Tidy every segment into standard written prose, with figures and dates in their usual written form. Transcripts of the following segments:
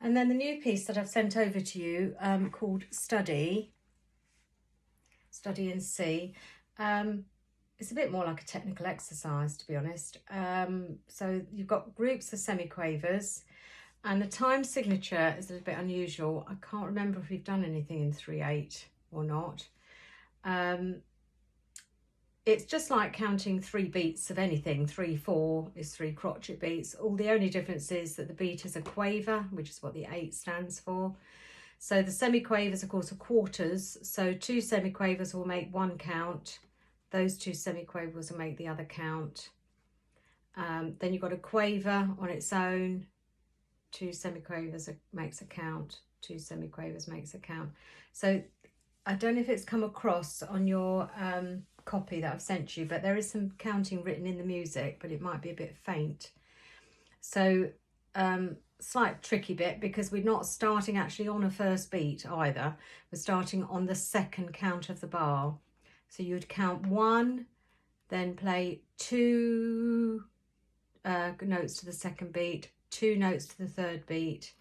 And then the new piece that I've sent over to you called Study in C. It's a bit more like a technical exercise, to be honest. So you've got groups of semiquavers, and the time signature is a little bit unusual. I can't remember if we've done anything in 3/8 or not. It's just like counting 3 beats of anything. 3/4 is 3 crotchet beats. All the only difference is that the beat is a quaver, which is what the 8 stands for. So the semiquavers, of course, are quarters. So 2 semiquavers will make 1 count. Those 2 semiquavers will make the other count. Then you've got a quaver on its own. 2 semiquavers makes a count. 2 semiquavers makes a count. So I don't know if it's come across on your copy that I've sent you, but there is some counting written in the music, but it might be a bit faint. So slight tricky bit, because we're not starting actually on a first beat either. We're starting on the second count of the bar. So you would count 1, then play 2 notes to the second beat, 2 notes to the third beat.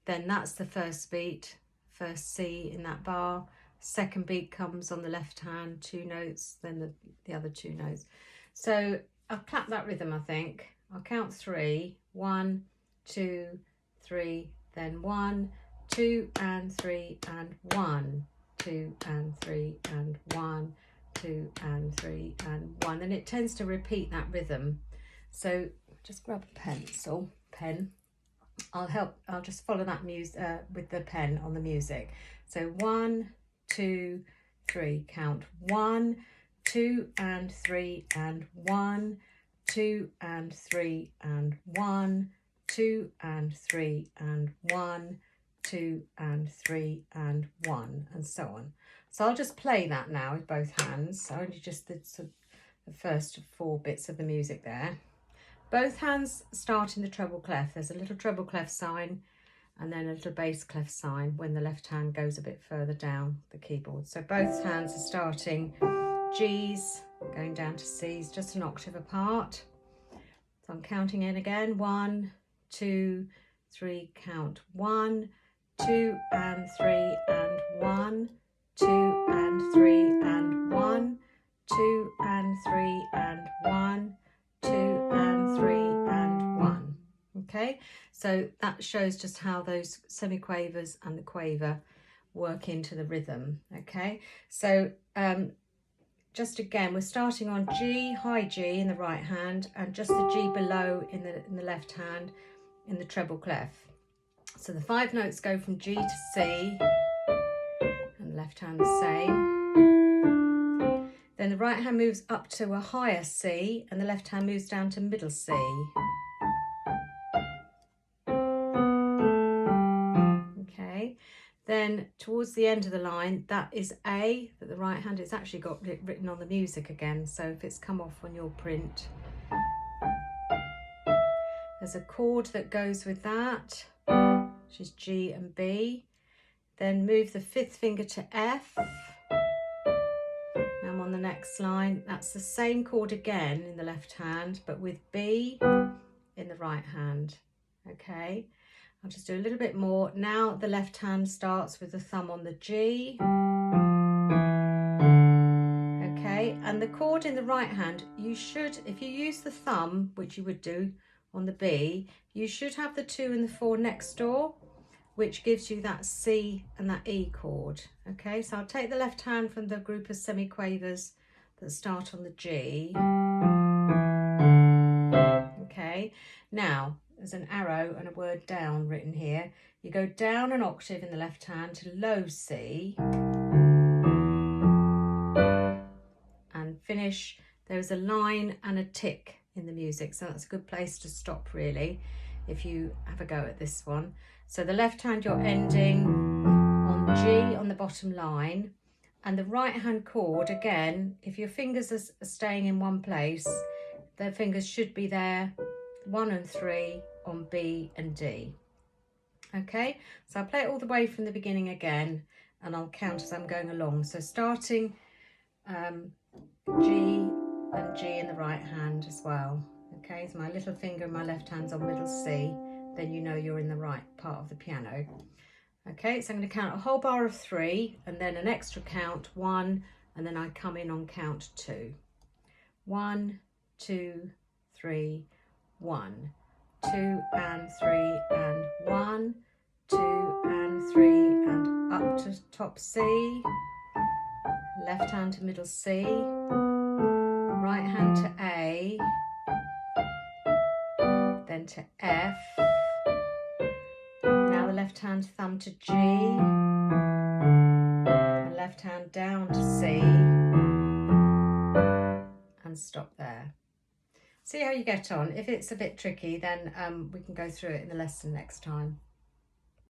Then that's the first beat, first C in that bar. Second beat comes on the left hand, 2 notes, then the other 2 notes. So I'll clap that rhythm, I think. I'll count 3. 1, 2, 3, then 1, 2 and 3 and 1, 2 and 3 and 1, 2 and 3 and 1. And it tends to repeat that rhythm. So just grab a pen. I'll just follow that music with the pen on the music. So 1, 2, 3, count 1, 2 and 3 and 1, 2 and 3 and 1, 2 and 3 and 1, 2 and 3 and 1, and so on. So I'll just play that now with both hands. I only just did the first 4 bits of the music there. Both hands start in the treble clef. There's a little treble clef sign and then a little bass clef sign when the left hand goes a bit further down the keyboard. So both hands are starting G's, going down to C's, just an octave apart. So I'm counting in again. 1, 2, 3, count 1, 2 and 3 and 1, 2 and 3 and 1, 2 and 3 and 1, 2 and 3 and 1. Okay, so that shows just how those semiquavers and the quaver work into the rhythm. Okay, so just again, we're starting on G, high G in the right hand, and just the G below in the left hand in the treble clef. So the 5 notes go from G to C, and the left hand the same. Then the right hand moves up to a higher C, and the left hand moves down to middle C. Okay, then towards the end of the line, that is A, that the right hand has actually got it written on the music again, so if it's come off on your print. There's a chord that goes with that, which is G and B. Then move the 5th finger to F. Now I'm on the next line. That's the same chord again in the left hand, but with B in the right hand. Okay, I'll just do a little bit more. Now the left hand starts with the thumb on the G. Okay, and the chord in the right hand, you should, if you use the thumb, which you would do on the B, you should have the 2 and the 4 next door, which gives you that C and that E chord. Okay, so I'll take the left hand from the group of semiquavers that start on the G. Okay, now there's an arrow and a word down written here. You go down an octave in the left hand to low C and finish. There's a line and a tick in the music, so that's a good place to stop really if you have a go at this one. So the left hand you're ending on G on the bottom line, and the right hand chord, again, if your fingers are staying in one place, their fingers should be there, 1 and 3 on B and D. Okay, so I'll play it all the way from the beginning again, and I'll count as I'm going along. So starting G and G in the right hand as well. Okay, so my little finger in my left hand's on middle C, then you know you're in the right part of the piano. Okay, so I'm going to count a whole bar of 3 and then an extra count, 1, and then I come in on count 2. 1, 2, 3, 1, 2 and 3 and 1, 2 and 3 and up to top C, left hand to middle C, right hand to A, then to F, now the left hand thumb to G, and left hand down to C, and stop there. See how you get on. If it's a bit tricky, then we can go through it in the lesson next time.